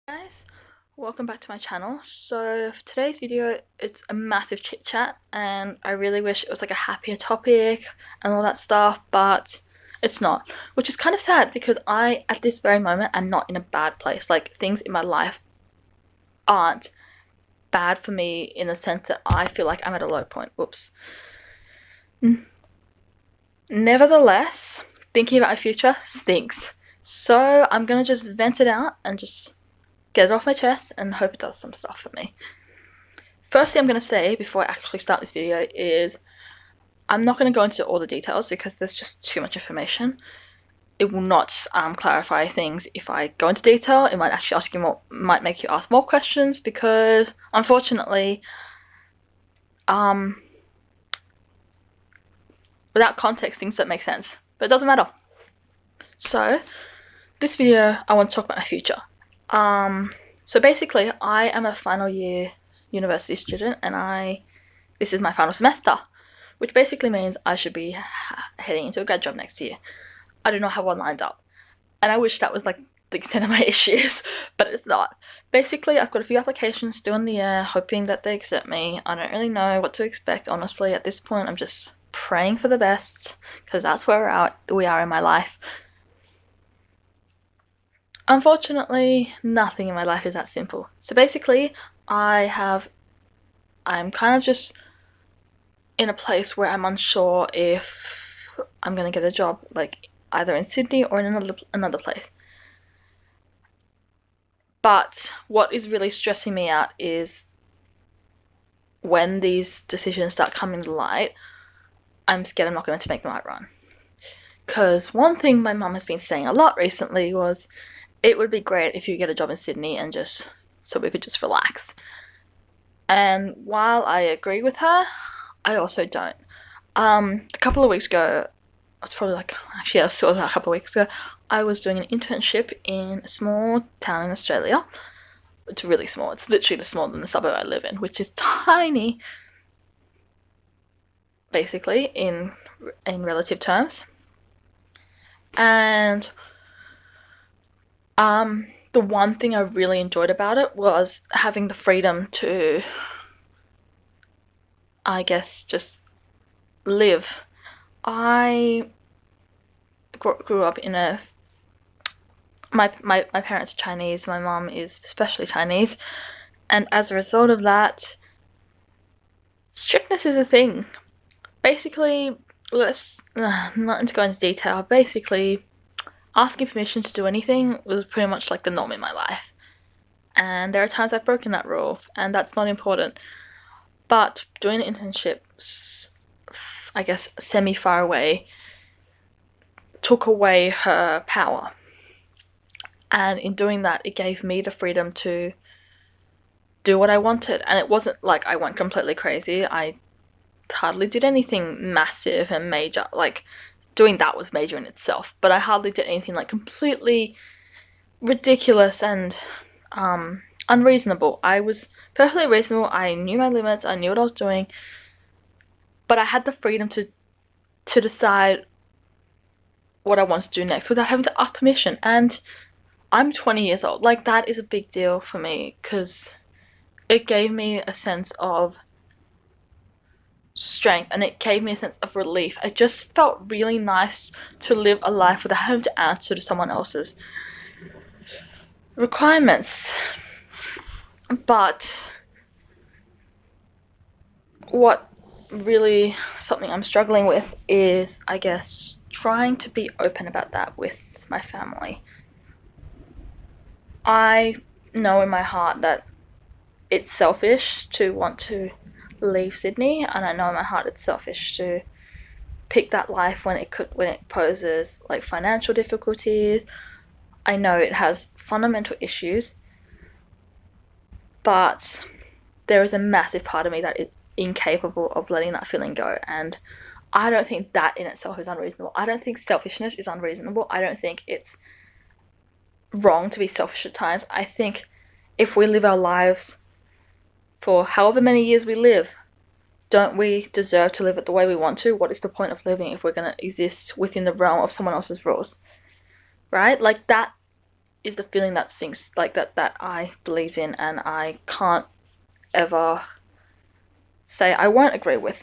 Guys, welcome back to my channel. So for today's video, it's a massive chit chat, and I really wish it was like a happier topic and all that stuff, but it's not, which is kind of sad because I at this very moment am not in a bad place. Like, things in my life aren't bad for me in the sense that I feel like I'm at a low point. Oops. Nevertheless, thinking about my future stinks. So I'm gonna just vent it out and just get it off my chest and hope it does some stuff for me. First thing I'm going to say before I actually start this video is I'm not going to go into all the details because there's just too much information. It will not clarify things if I go into detail. It might actually might make you ask more questions because unfortunately, without context, things don't make sense. But it doesn't matter. So this video, I want to talk about my future. So basically, I am a final year university student, and this is my final semester, which basically means I should be heading into a grad job next year. I do not have one lined up, and I wish that was like the extent of my issues, but it's not. Basically, I've got a few applications still in the air, hoping that they accept me. I don't really know what to expect, honestly. At this point, I'm just praying for the best, because that's where we are in my life. Unfortunately, nothing in my life is that simple. So basically, I'm kind of just in a place where I'm unsure if I'm gonna get a job, like either in Sydney or in another place. But what is really stressing me out is when these decisions start coming to light, I'm scared I'm not going to make the right one. Because one thing my mum has been saying a lot recently was, it would be great if you get a job in Sydney and just so we could just relax. And while I agree with her, I also don't. A couple of weeks ago, it was a couple of weeks ago, I was doing an internship in a small town in Australia. It's really small. It's literally smaller than the suburb I live in, which is tiny, basically, in relative terms. And the one thing I really enjoyed about it was having the freedom to, I guess, just live. I grew up in my parents are Chinese, my mum is especially Chinese, and as a result of that, strictness is a thing. Basically, let's not to go into detail, basically asking permission to do anything was pretty much like the norm in my life. And there are times I've broken that rule, and that's not important. But doing an internship, I guess, semi-far away, took away her power. And in doing that, it gave me the freedom to do what I wanted. And it wasn't like I went completely crazy. I hardly did anything massive and major. Like, doing that was major in itself, but I hardly did anything like completely ridiculous and unreasonable. I was perfectly reasonable. I knew my limits. I knew what I was doing, but I had the freedom to decide what I wanted to do next without having to ask permission. And I'm 20 years old. Like, that is a big deal for me because it gave me a sense of strength, and it gave me a sense of relief. It just felt really nice to live a life without having to answer to someone else's requirements. But what really something I'm struggling with is, I guess, trying to be open about that with my family. I know in my heart that it's selfish to want to leave Sydney, and I know in my heart it's selfish to pick that life when it poses like financial difficulties. I know it has fundamental issues, but there is a massive part of me that is incapable of letting that feeling go, and I don't think that in itself is unreasonable. I don't think selfishness is unreasonable. I don't think it's wrong to be selfish at times. I think if we live our lives for however many years we live, don't we deserve to live it the way we want to? What is the point of living if we're going to exist within the realm of someone else's rules? Right? Like, that is the feeling that sinks, like that I believe in and I can't ever say I won't agree with.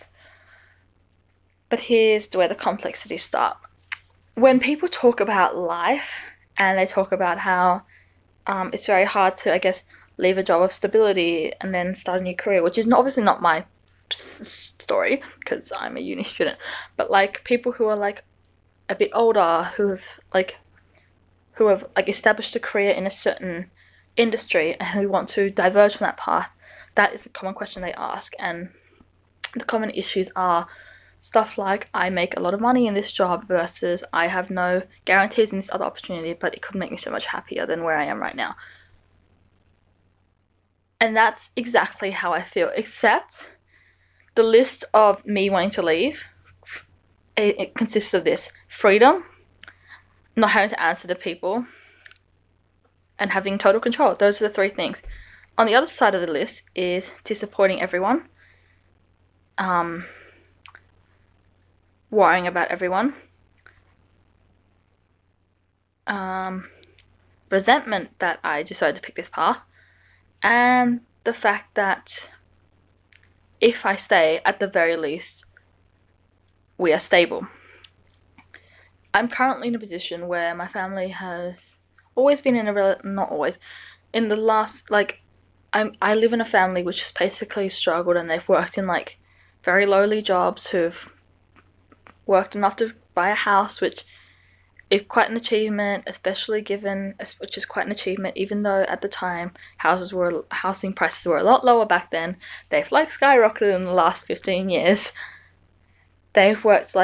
But here's where the complexities start. When people talk about life and they talk about how it's very hard to, I guess, leave a job of stability and then start a new career, which is obviously not my story because I'm a uni student, but like people who are like a bit older who have established a career in a certain industry and who want to diverge from that path, that is a common question they ask. And the common issues are stuff like, I make a lot of money in this job versus I have no guarantees in this other opportunity, but it could make me so much happier than where I am right now. And that's exactly how I feel, except the list of me wanting to leave, it consists of this: freedom, not having to answer to people, and having total control. Those are the three things. On the other side of the list is disappointing everyone, worrying about everyone, resentment that I decided to pick this path, and the fact that if I stay, at the very least, we are stable. I'm currently in a position where my family has always been in a not always, in the last, like, I live in a family which has basically struggled, and they've worked in like very lowly jobs, who've worked enough to buy a house, which is quite an achievement, which is quite an achievement, even though at the time housing prices were a lot lower back then. They've like skyrocketed in the last 15 years. They've worked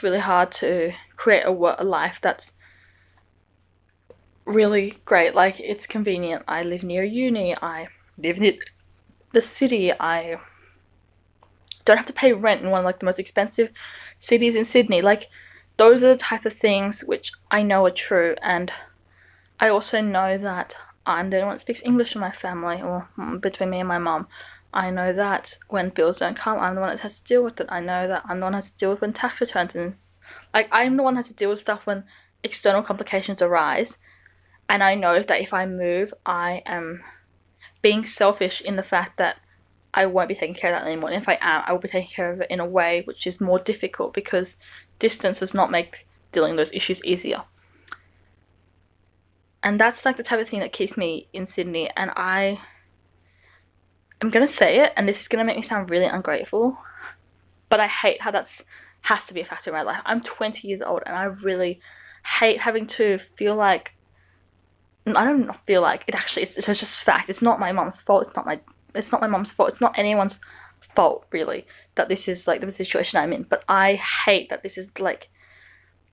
really hard to create a life that's really great. Like, it's convenient. I live near uni, I live near the city, I don't have to pay rent in one of like the most expensive cities in Sydney. Like, those are the type of things which I know are true, and I also know that I'm the only one that speaks English in my family, or between me and my mum. I know that when bills don't come, I'm the one that has to deal with it. I know that I'm the one that has to deal with when tax returns, and like, I'm the one that has to deal with stuff when external complications arise. And I know that if I move, I am being selfish in the fact that I won't be taking care of that anymore. And if I am, I will be taking care of it in a way which is more difficult, because distance does not make dealing with those issues easier. And that's like the type of thing that keeps me in Sydney. And I'm going to say it, and this is going to make me sound really ungrateful, but I hate how has to be a factor in my life. I'm 20 years old, and I really hate having to feel like, I don't feel like, it's just fact. It's not my mum's fault. It's not my mum's fault. It's not anyone's fault, really, that this is like the situation I'm in. But I hate that this is like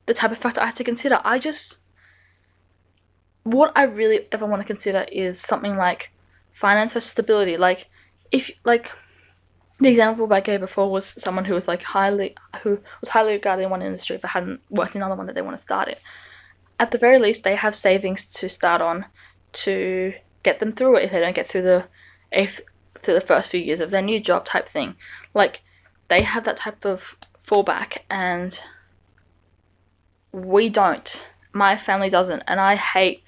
the type of factor I have to consider. What I really ever want to consider is something like finance versus stability. Like, if, like, the example I gave before was someone who was highly regarded in one industry but hadn't worked in another one that they want to start it. At the very least, they have savings to start on to get them through it if they don't get through the first few years of their new job type thing. Like, they have that type of fallback, and we don't. My family doesn't, and I hate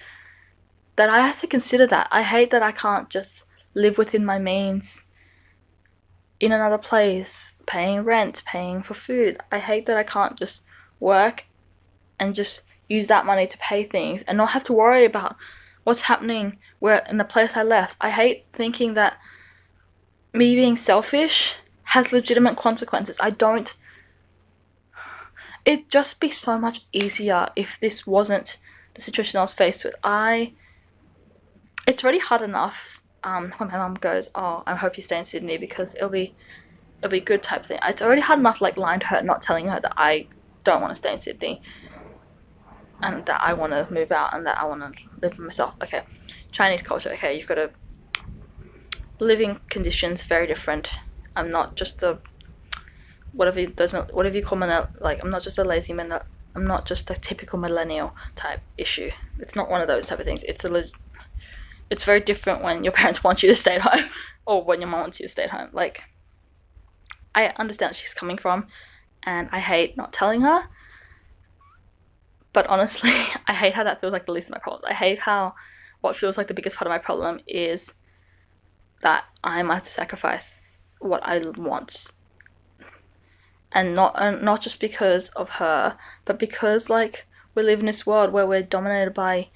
that I have to consider that. I hate that I can't just live within my means in another place, paying rent, paying for food. I hate that I can't just work and just use that money to pay things and not have to worry about what's happening in the place I left. I hate thinking that me being selfish has legitimate consequences. It'd just be so much easier if this wasn't the situation I was faced with. It's already hard enough when my mum goes, "Oh, I hope you stay in Sydney because it'll be good" type thing. It's already hard enough like lying to her, not telling her that I don't want to stay in Sydney and that I want to move out and that I want to live for myself. Okay, Chinese culture. Okay, you've got a living conditions very different. I'm not just a whatever you call like, I'm not just a lazy man. I'm not just a typical millennial type issue. It's not one of those type of things. It's very different when your parents want you to stay at home or when your mom wants you to stay at home. Like, I understand where she's coming from, and I hate not telling her, But honestly, I hate how that feels like the least of my problems. I hate how what feels like the biggest part of my problem is that I might have to sacrifice what I want, and not just because of her, but because like we live in this world where we're dominated by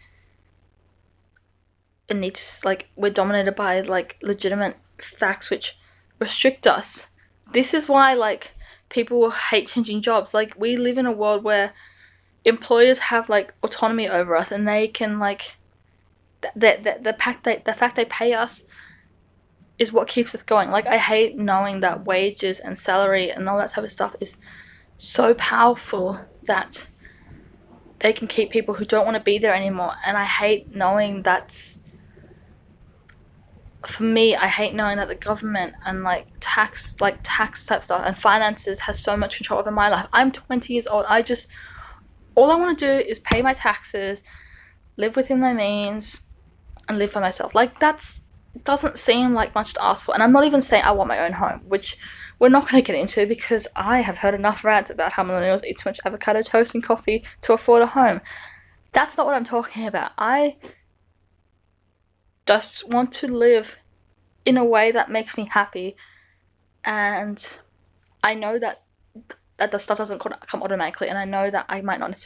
we're dominated by like legitimate facts which restrict us. This is why like people hate changing jobs. Like we live in a world where employers have like autonomy over us, and they can like the fact they pay us is what keeps us going. Like I hate knowing that wages and salary and all that type of stuff is so powerful that they can keep people who don't want to be there anymore. And I hate knowing that, for me, I hate knowing that the government and like tax type stuff and finances has so much control over my life. I'm 20 years old. All I want to do is pay my taxes, live within my means, and live by myself. Like that's doesn't seem like much to ask for. And I'm not even saying I want my own home, which we're not going to get into because I have heard enough rants about how millennials eat too much avocado toast and coffee to afford a home. That's not what I'm talking about. I just want to live in a way that makes me happy, and I know that the stuff doesn't come automatically, and I know that I might not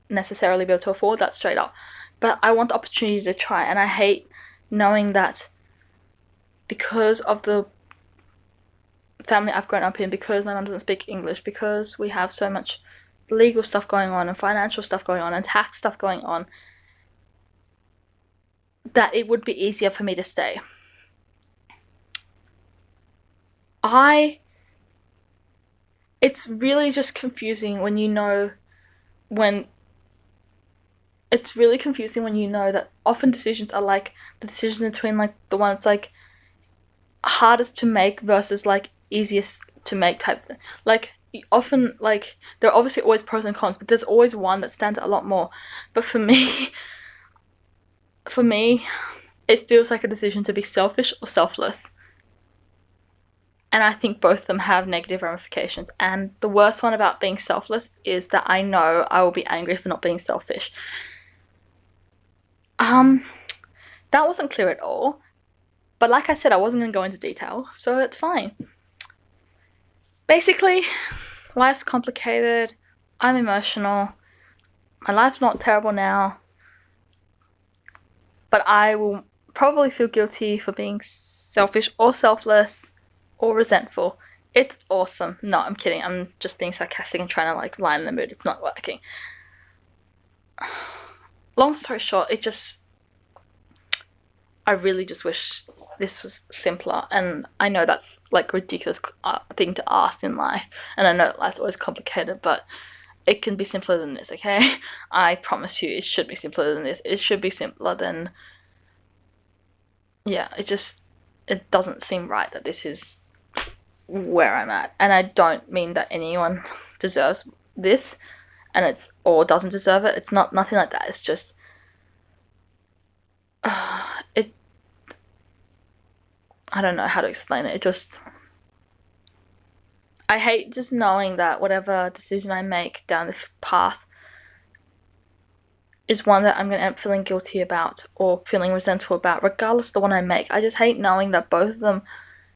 necessarily be able to afford that straight up, but I want the opportunity to try. And I hate knowing that because of the family I've grown up in, because my mum doesn't speak English, because we have so much legal stuff going on and financial stuff going on and tax stuff going on, that it would be easier for me to stay. It's really just confusing when you know that often decisions are like the decisions between like the one that's like hardest to make versus like easiest to make type thing. Like often like there are obviously always pros and cons, but there's always one that stands out a lot more. But for me it feels like a decision to be selfish or selfless. And I think both of them have negative ramifications. And the worst one about being selfless is that I know I will be angry for not being selfish. That wasn't clear at all. But like I said, I wasn't going to go into detail, so it's fine. Basically, life's complicated. I'm emotional. My life's not terrible now. But I will probably feel guilty for being selfish or selfless or resentful. It's awesome. No, I'm kidding. I'm just being sarcastic and trying to like lighten the mood. It's not working. Long story short, I really just wish this was simpler. And I know that's like a ridiculous thing to ask in life. And I know that life's always complicated, but it can be simpler than this, okay? I promise you it should be simpler than this. It should be simpler than... Yeah, it doesn't seem right that this is where I'm at. And I don't mean that anyone deserves this or doesn't deserve it. It's nothing like that. It's just I don't know how to explain it. I hate just knowing that whatever decision I make down this path is one that I'm going to end up feeling guilty about or feeling resentful about, regardless of the one I make. I just hate knowing that both of them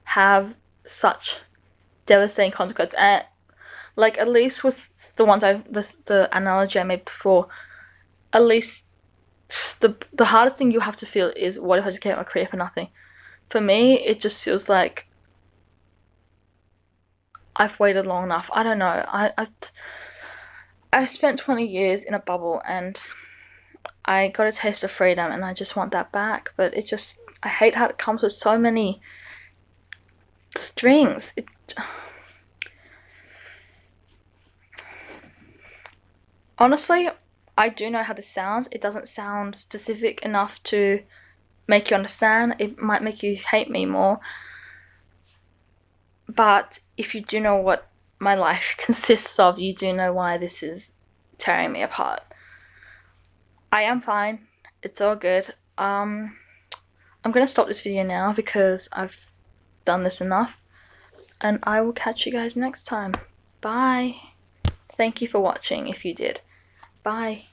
have such devastating consequences. And like at least with the ones the analogy I made before, at least the hardest thing you have to feel is, what if I just gave up my career for nothing? For me, it just feels like I've waited long enough. I don't know. I spent 20 years in a bubble and I got a taste of freedom and I just want that back. But I hate how it comes with so many strings. Honestly, I do know how this sounds. It doesn't sound specific enough to make you understand. It might make you hate me more. But if you do know what my life consists of, you do know why this is tearing me apart. I am fine. It's all good. I'm gonna stop this video now because I've done this enough. And I will catch you guys next time. Bye. Thank you for watching if you did. Bye.